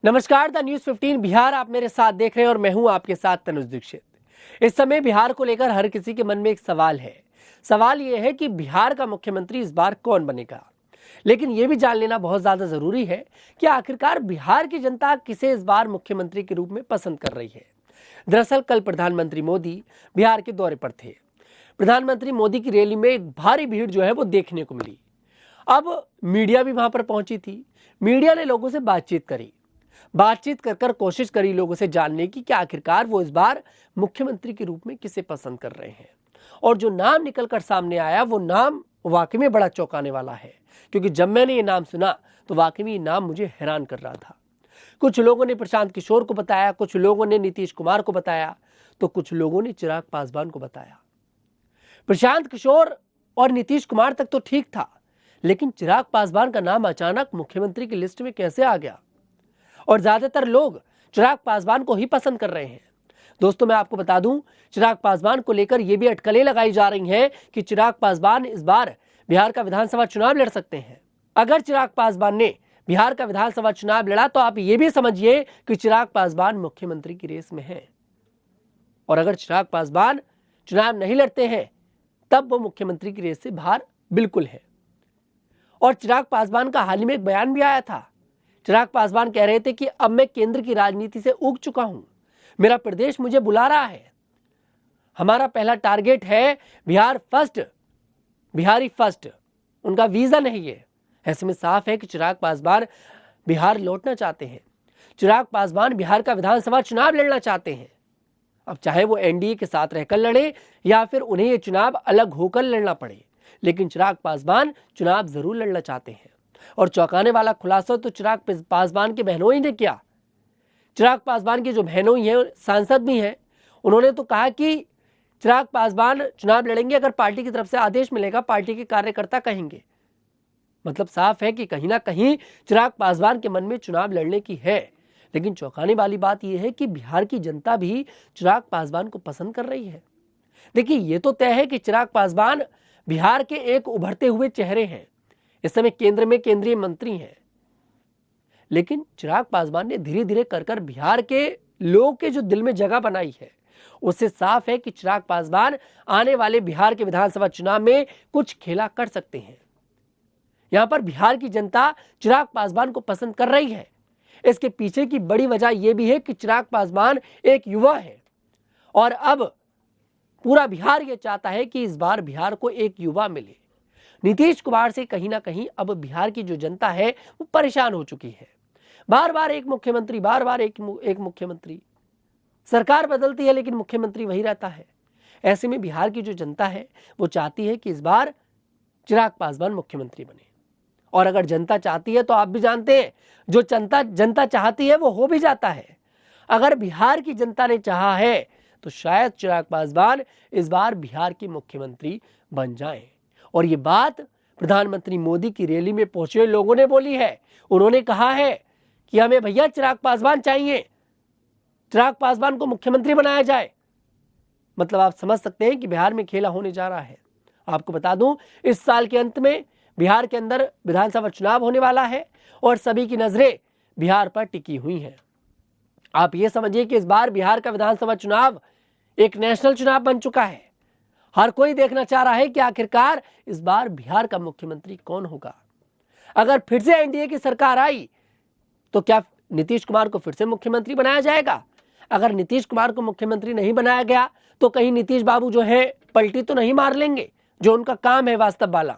नमस्कार, the news 15 Bihar आप मेरे साथ देख रहे हैं और मैं हूं आपके साथ तनुज दीक्षित। इस समय बिहार को लेकर हर किसी के मन में एक सवाल है। सवाल यह है कि बिहार का मुख्यमंत्री इस बार कौन बनेगा। लेकिन यह भी जान लेना बहुत ज्यादा जरूरी है कि आखिरकार बिहार की जनता किसे इस बार मुख्यमंत्री के रूप में पसंद कर रही है। दरअसल कल प्रधानमंत्री मोदी बिहार के दौरे पर थे। प्रधानमंत्री मोदी की रैली में एक भारी भीड़ जो है वो देखने को मिली। अब मीडिया भी वहां पर पहुंची थी। मीडिया ने लोगों से बातचीत कर कोशिश करी लोगों से जानने की कि आखिरकार वो इस बार मुख्यमंत्री के रूप में किसे पसंद कर रहे हैं। और जो नाम निकलकर सामने आया वो नाम वाकई में बड़ा चौंकाने वाला है, क्योंकि जब मैंने ये नाम सुना तो वाकई में ये नाम मुझे हैरान कर रहा था। कुछ लोगों ने प्रशांत किशोर को बताया, कुछ लोगों ने नीतीश कुमार को बताया, तो कुछ लोगों ने चिराग पासवान को बताया। प्रशांत किशोर और नीतीश कुमार तक तो ठीक था, लेकिन चिराग पासवान का नाम अचानक मुख्यमंत्री की लिस्ट में कैसे आ गया? और ज्यादातर लोग चिराग पासवान को ही पसंद कर रहे हैं। दोस्तों, मैं आपको बता दूं, चिराग पासवान को लेकर यह भी अटकलें लगाई जा रही हैं कि चिराग पासवान इस बार बिहार का विधानसभा चुनाव लड़ सकते हैं। अगर चिराग पासवान ने बिहार का विधानसभा चुनाव लड़ा तो आप ये भी समझिए कि चिराग पासवान मुख्यमंत्री की रेस में है। और अगर चिराग पासवान चुनाव नहीं लड़ते हैं तब वो मुख्यमंत्री की रेस से बाहर बिल्कुल है। और चिराग पासवान का हाल ही में एक बयान भी आया था। चिराग पासवान कह रहे थे कि अब मैं केंद्र की राजनीति से ऊब चुका हूं, मेरा प्रदेश मुझे बुला रहा है, हमारा पहला टारगेट है बिहार फर्स्ट, बिहारी फर्स्ट। उनका विजन है ये। ऐसे में साफ है कि चिराग पासवान बिहार लौटना चाहते हैं। चिराग पासवान बिहार का विधानसभा चुनाव लड़ना चाहते हैं। अब चाहे वो एनडीए के साथ रहकर लड़े या फिर उन्हें ये चुनाव अलग होकर लड़ना पड़े, लेकिन चिराग पासवान चुनाव जरूर लड़ना चाहते हैं। और चौंकाने वाला खुलासा तो चिराग पासवान के बहनोई ने किया। चिराग पासवान की जो बहनोई है, सांसद भी हैं, उन्होंने तो कहा कि चिराग पासवान चुनाव लड़ेंगे अगर पार्टी की तरफ से आदेश मिलेगा, पार्टी के कार्यकर्ता कहेंगे। मतलब साफ है कि कहीं ना कहीं चिराग पासवान के मन में चुनाव लड़ने की है। लेकिन चौंकाने वाली बात यह है कि बिहार की जनता भी चिराग पासवान को पसंद कर रही है। देखिए, ये तो तय है कि चिराग पासवान बिहार के एक उभरते हुए चेहरे हैं। इस समय केंद्र में केंद्रीय मंत्री हैं। लेकिन चिराग पासवान ने धीरे धीरे कर बिहार के लोगों के जो दिल में जगह बनाई है, उससे साफ है कि चिराग पासवान आने वाले बिहार के विधानसभा चुनाव में कुछ खेला कर सकते हैं। यहां पर बिहार की जनता चिराग पासवान को पसंद कर रही है। इसके पीछे की बड़ी वजह यह भी है कि चिराग पासवान एक युवा है और अब पूरा बिहार यह चाहता है कि इस बार बिहार को एक युवा मिले। नीतीश कुमार से कहीं ना कहीं अब बिहार की जो जनता है वो परेशान हो चुकी है। बार बार एक मुख्यमंत्री, सरकार बदलती है लेकिन मुख्यमंत्री वही रहता है। ऐसे में बिहार की जो जनता है वो चाहती है कि इस बार चिराग पासवान मुख्यमंत्री बने। और अगर जनता चाहती है तो आप भी जानते हैं, जो जनता चाहती है वो हो भी जाता है। अगर बिहार की जनता ने चाहा है तो शायद चिराग पासवान इस बार बिहार के मुख्यमंत्री बन जाएं। और ये बात प्रधानमंत्री मोदी की रैली में पहुंचे लोगों ने बोली है। उन्होंने कहा है कि हमें भैया चिराग पासवान चाहिए, चिराग पासवान को मुख्यमंत्री बनाया जाए। मतलब आप समझ सकते हैं कि बिहार में खेला होने जा रहा है। आपको बता दूं, इस साल के अंत में बिहार के अंदर विधानसभा चुनाव होने वाला है और सभी की नजरें बिहार पर टिकी हुई हैं। आप ये समझिए कि इस बार बिहार का विधानसभा चुनाव एक नेशनल चुनाव बन चुका है। हर कोई देखना चाह रहा है कि आखिरकार इस बार बिहार का मुख्यमंत्री कौन होगा। अगर फिर से एनडीए की सरकार आई तो क्या नीतीश कुमार को फिर से मुख्यमंत्री बनाया जाएगा? अगर नीतीश कुमार को मुख्यमंत्री नहीं बनाया गया तो कहीं नीतीश बाबू जो है पलटी तो नहीं मार लेंगे? जो उनका काम है वास्तव वाला,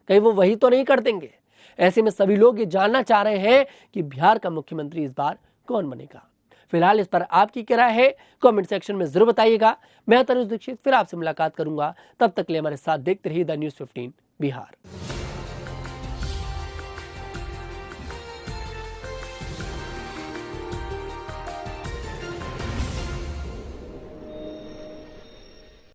कहीं वो वही तो नहीं कर देंगे? ऐसे में सभी लोग ये जानना चाह रहे हैं कि बिहार का मुख्यमंत्री इस बार कौन बनेगा। फिलहाल इस पर आपकी क्या राय है, कमेंट सेक्शन में जरूर बताइएगा। मैं तनुज दीक्षित फिर आपसे मुलाकात करूंगा। तब तक के लिए हमारे साथ देखते रहिए द न्यूज 15 बिहार।